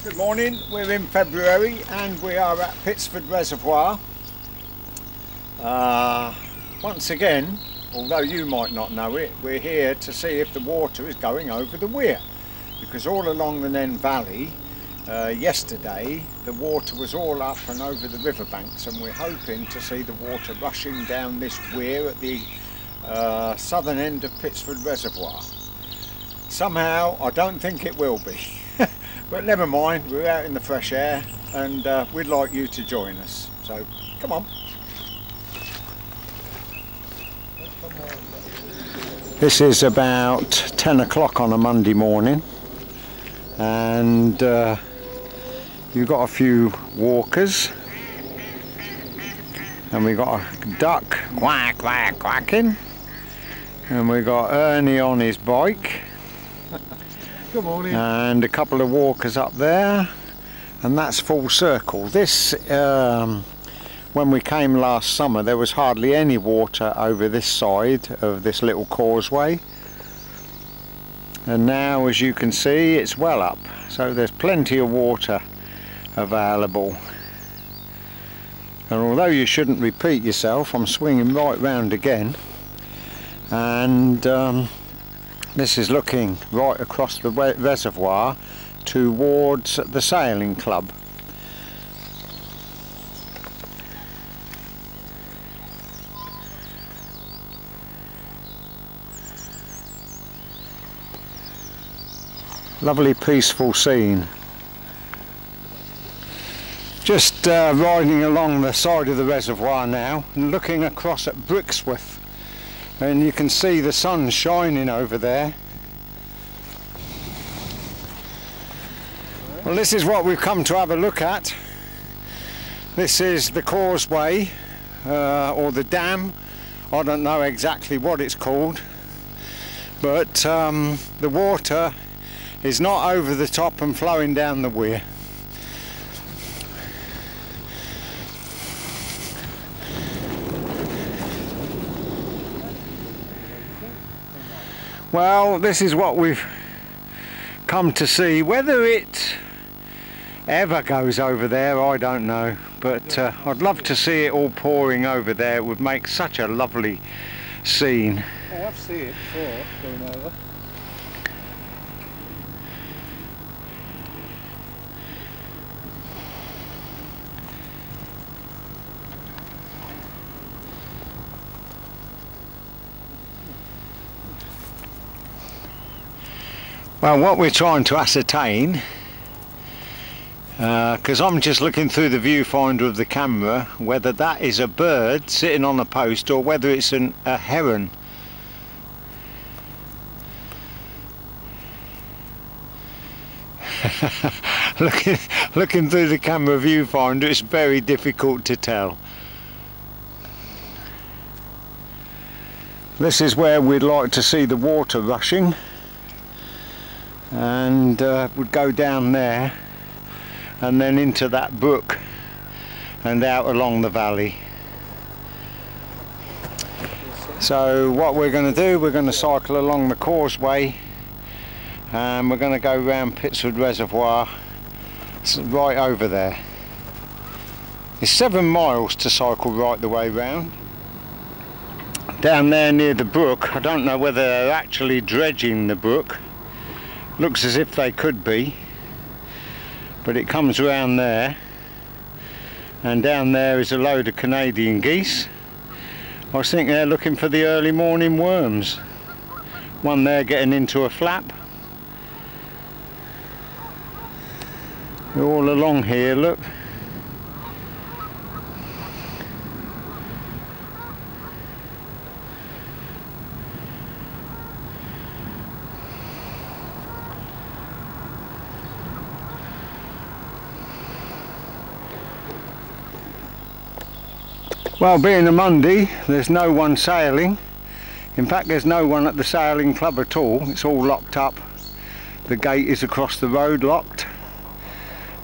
Good morning, we're in February and we are at Pitsford Reservoir. Once again, although you might not know it, we're here to see if the water is going over the weir, because all along the Nen Valley yesterday the water was all up and over the riverbanks, and we're hoping to see the water rushing down this weir at the southern end of Pitsford Reservoir. Somehow I don't think it will be. But never mind, we're out in the fresh air and we'd like you to join us. So, come on. This is about 10 o'clock on a Monday morning, and you've got a few walkers, and we've got a duck quack quack quacking, and we've got Ernie on his bike. Good morning. And a couple of walkers up there, and that's full circle. This, when we came last summer, there was hardly any water over this side of this little causeway, and now, as you can see, it's well up, so there's plenty of water available. And although you shouldn't repeat yourself, I'm swinging right round again, and this is looking right across the reservoir towards the sailing club. Lovely peaceful scene. Just riding along the side of the reservoir now and looking across at Brixworth. And you can see the sun shining over there. Well, this is what we've come to have a look at. This is the causeway, or the dam. I don't know exactly what it's called, but the water is not over the top and flowing down the weir. Well, this is what we've come to see. Whether it ever goes over there, I don't know, but I'd love to see it all pouring over there. It would make such a lovely scene. Oh, I've seen it before going over. Well, what we're trying to ascertain, because I'm just looking through the viewfinder of the camera, whether that is a bird sitting on a post or whether it's a heron. Looking through the camera viewfinder, it's very difficult to tell. This is where we'd like to see the water rushing, and would go down there and then into that brook and out along the valley. So what we're going to do, we're going to cycle along the causeway, and we're going to go round Pitsford Reservoir right over there. It's 7 miles to cycle right the way round. Down there near the brook, I don't know whether they're actually dredging the brook. Looks as if they could be, but it comes around there, and down there is a load of Canadian geese. I think they're looking for the early morning worms. One there getting into a flap. They're all along here, look. Well, being a Monday, there's no one sailing. In fact, there's no one at the sailing club at all. It's all locked up. The gate is across the road, locked.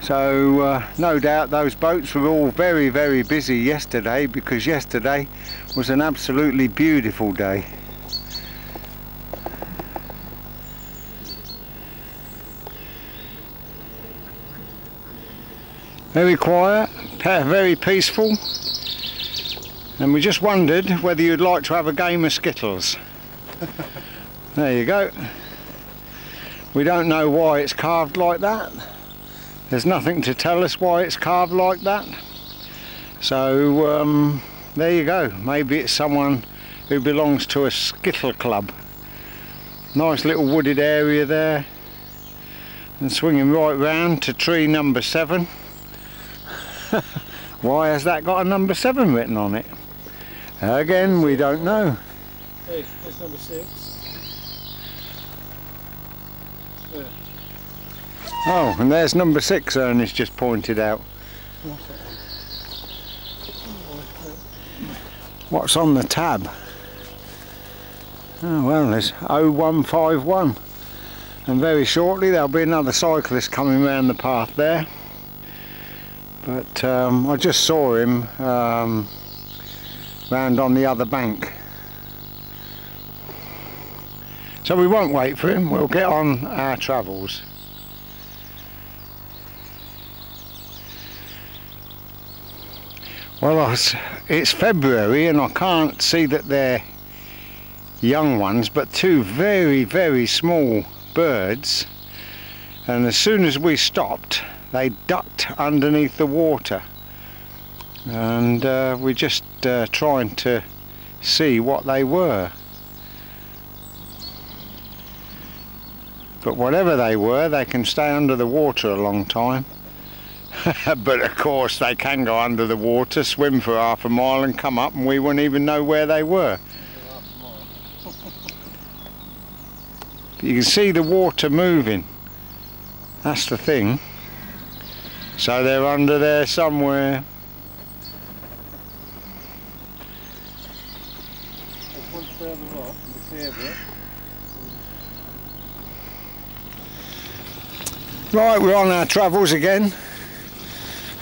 So no doubt those boats were all very, very busy yesterday, because yesterday was an absolutely beautiful day. Very quiet, very peaceful. And we just wondered whether you'd like to have a game of Skittles. There you go. We don't know why it's carved like that. There's nothing to tell us why it's carved like that. So there you go. Maybe it's someone who belongs to a Skittle club. Nice little wooded area there. And swinging right round to tree number 7. Why has that got a number 7 written on it? Again, we don't know. Hey, that's number 6. Yeah. Oh, and there's number 6, Ernest just pointed out. What's on the tab? Oh well, there's 0151. And very shortly there'll be another cyclist coming round the path there. But I just saw him round on the other bank. So we won't wait for him, we'll get on our travels. Well, it's February and I can't see that they're young ones, but 2 very, very small birds. And as soon as we stopped, they ducked underneath the water. And we're just trying to see what they were. But whatever they were, they can stay under the water a long time. But of course they can go under the water, swim for half a mile and come up and we wouldn't even know where they were. You can see the water moving. That's the thing. So they're under there somewhere. There's one further up in the clear bit. Right, we're on our travels again.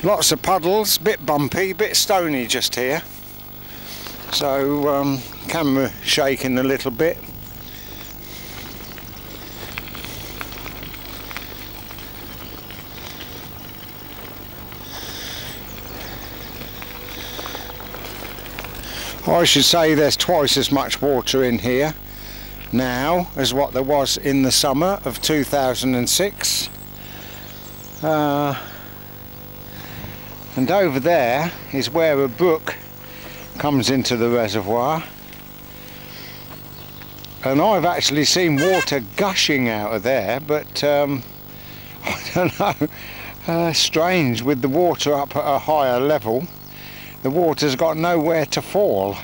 Lots of puddles, bit bumpy, bit stony just here. So camera shaking a little bit. I should say there's twice as much water in here now as what there was in the summer of 2006. And over there is where a brook comes into the reservoir. And I've actually seen water gushing out of there, but I don't know, strange with the water up at a higher level. The water's got nowhere to fall.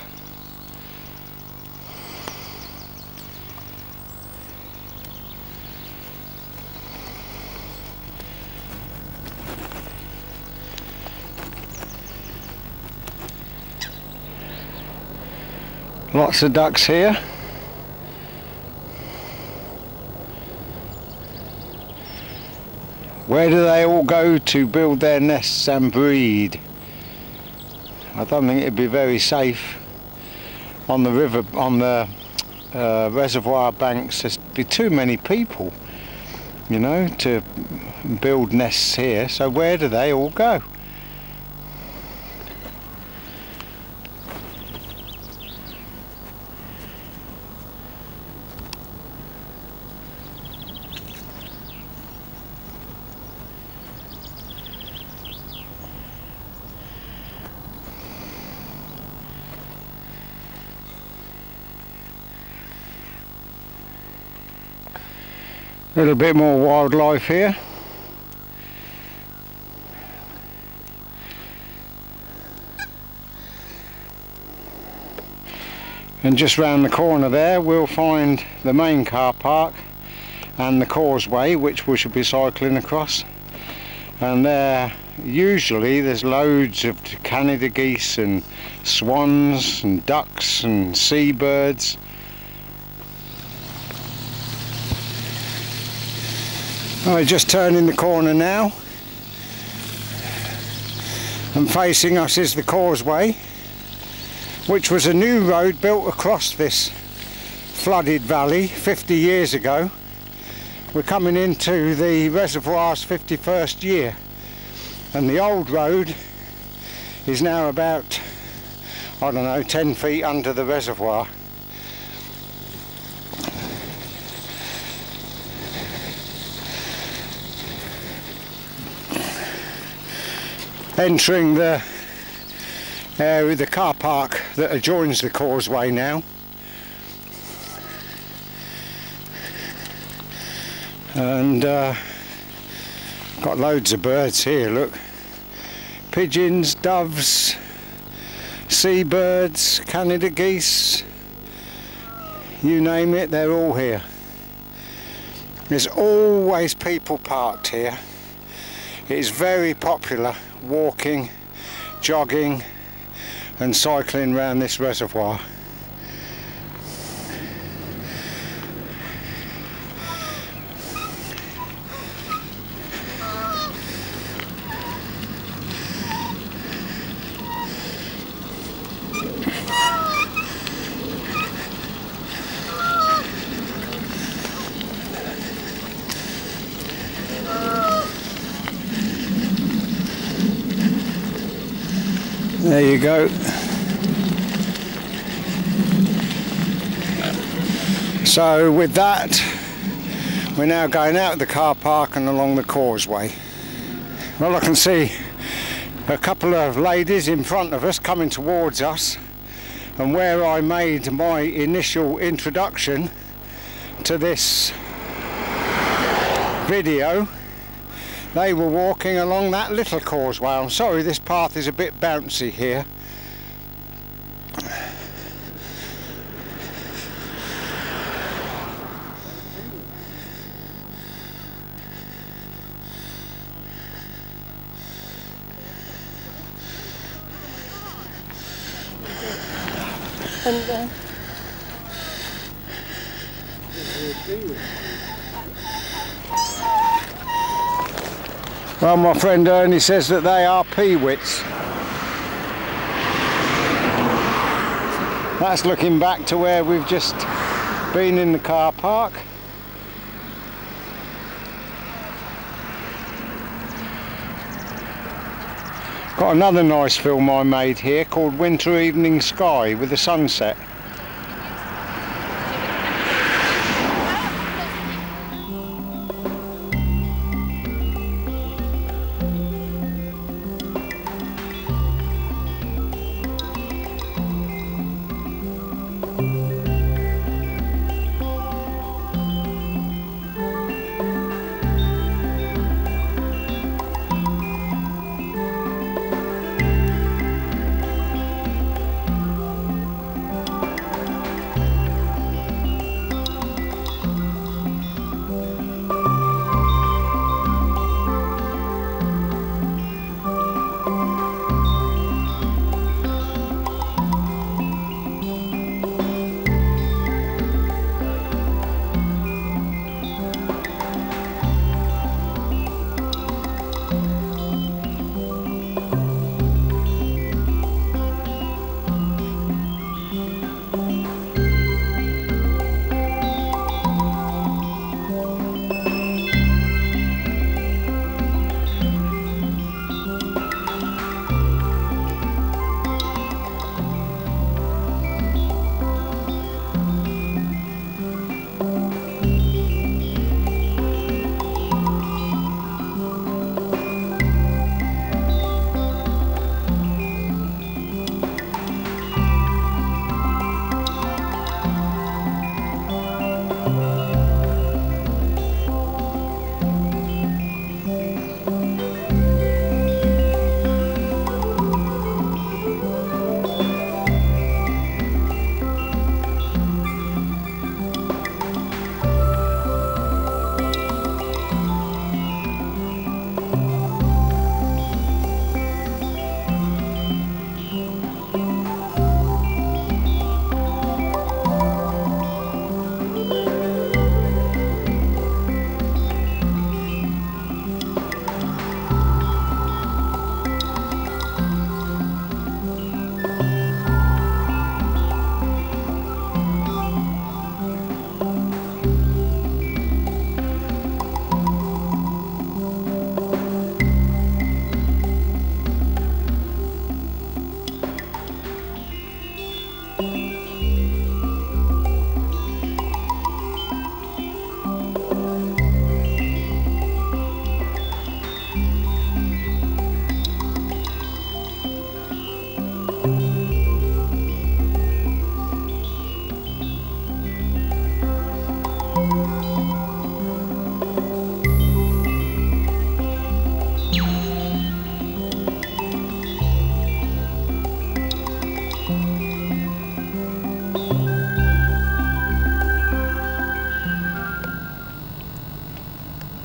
Lots of ducks here. Where do they all go to build their nests and breed? I don't think it'd be very safe on the river, on the reservoir banks. There'd be too many people, you know, to build nests here. So where do they all go? A little bit more wildlife here. And just round the corner there we'll find the main car park and the causeway which we should be cycling across. And there usually there's loads of Canada geese and swans and ducks and seabirds. Right, just turning the corner now, and facing us is the causeway, which was a new road built across this flooded valley 50 years ago. We're coming into the reservoir's 51st year, and the old road is now about, I don't know, 10 feet under the reservoir. Entering the area, the car park that adjoins the causeway now. And got loads of birds here, look. Pigeons, doves, seabirds, Canada geese, you name it, they're all here. There's always people parked here. It is very popular walking, jogging and cycling around this reservoir. There you go. So with that, we're now going out of the car park and along the causeway. Well, I can see a couple of ladies in front of us coming towards us, and where I made my initial introduction to this video, they were walking along that little causeway. I'm sorry, this path is a bit bouncy here. And well, my friend Ernie says that they are peewits. That's looking back to where we've just been in the car park. Got another nice film I made here called Winter Evening Sky with the sunset.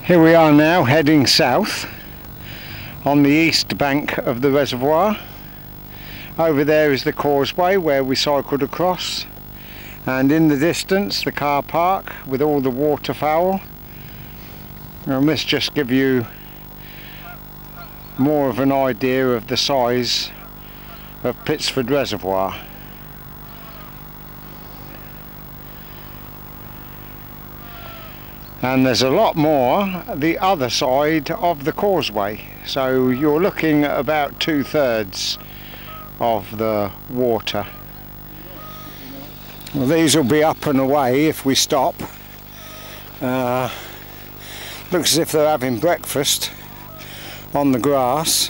Here we are now heading south on the east bank of the reservoir. Over there is the causeway where we cycled across, and in the distance the car park with all the waterfowl. And this just gives you more of an idea of the size of Pitsford Reservoir. And there's a lot more the other side of the causeway, so you're looking at about 2/3 of the water. Well, these will be up and away if we stop. Looks as if they're having breakfast on the grass.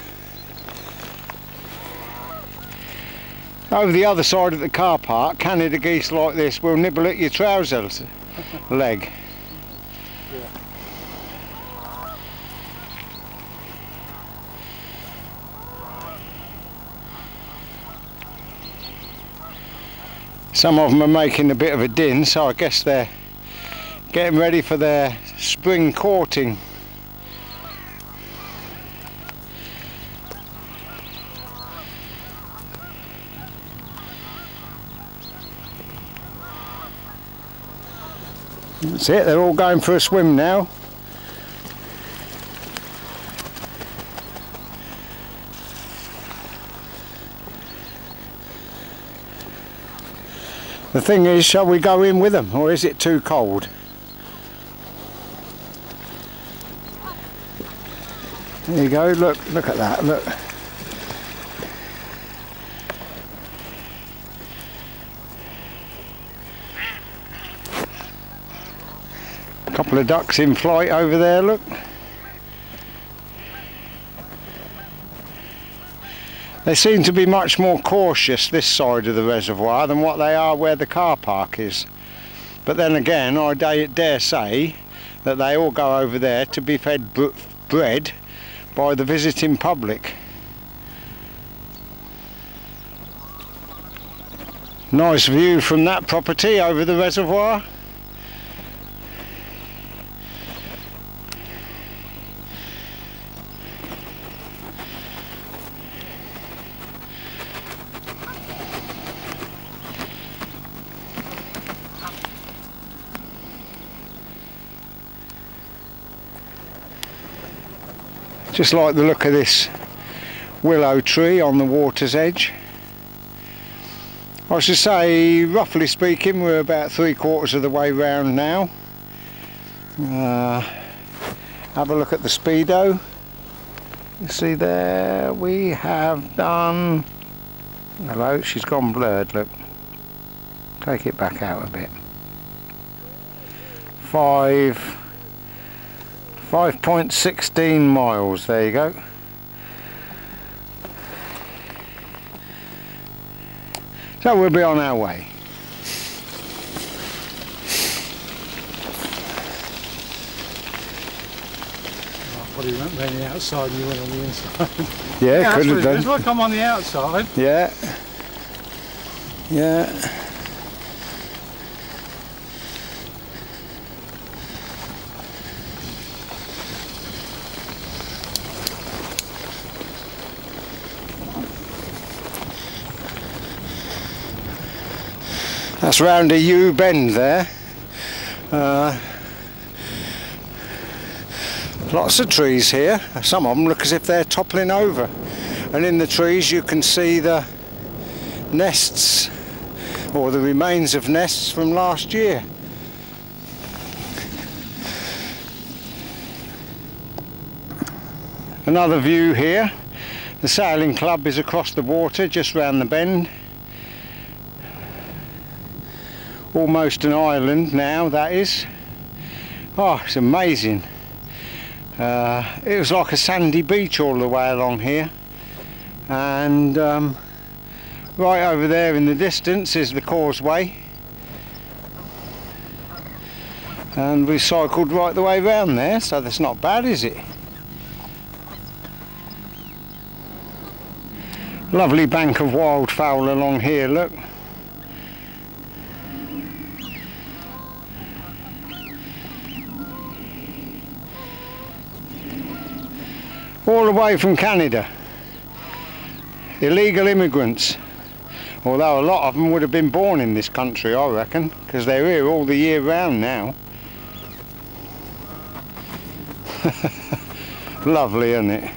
Over the other side of the car park, Canada geese like this will nibble at your trousers leg. Some of them are making a bit of a din, so I guess they're getting ready for their spring courting. That's it, they're all going for a swim now. The thing is, shall we go in with them, or is it too cold? There you go, look at that, look. A couple of ducks in flight over there, look. They seem to be much more cautious this side of the reservoir than what they are where the car park is. But then again, I dare say that they all go over there to be fed bread by the visiting public. Nice view from that property over the reservoir. Just like the look of this willow tree on the water's edge. I should say, roughly speaking, we're about 3/4 of the way round now. Have a look at the speedo. You see there, we have done... Hello, she's gone blurred, look. Take it back out a bit. 5.16 miles, there you go. So we'll be on our way. Probably went round the outside and you went on the inside. Yeah, could have done. It's like I'm on the outside. Yeah. Yeah. That's round a U bend there. Lots of trees here. Some of them look as if they're toppling over. And in the trees you can see the nests, or the remains of nests from last year. Another view here. The sailing club is across the water, just round the bend. Almost an island now, that is. Oh, it's amazing. It was like a sandy beach all the way along here, and right over there in the distance is the causeway, and we cycled right the way round there, so that's not bad, is it? Lovely bank of wildfowl along here, look. all the way from Canada. Illegal immigrants. Although a lot of them would have been born in this country, I reckon, because they're here all the year round now. Lovely, isn't it?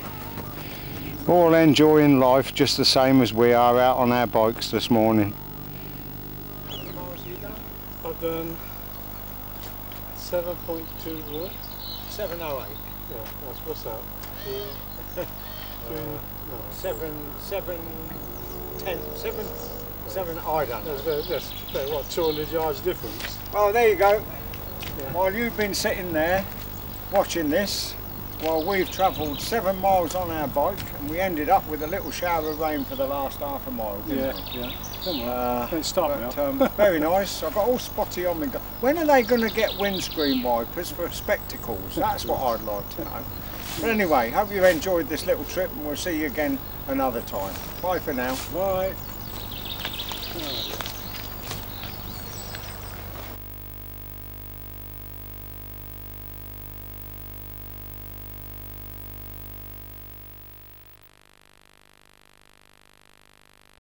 All enjoying life just the same as we are out on our bikes this morning. I've done 7.2 708. Yeah, what's that? Seven, I don't know. That's what, 200 yards difference? Well, there you go. Yeah. While you've been sitting there watching this, while we've travelled 7 miles on our bike, and we ended up with a little shower of rain for the last half a mile, didn't we? Yeah. Come on, don't stop now. Very nice. I've got all spotty on me. When are they going to get windscreen wipers for spectacles? That's what I'd like to know. But anyway, hope you enjoyed this little trip, and we'll see you again another time. Bye for now. Bye.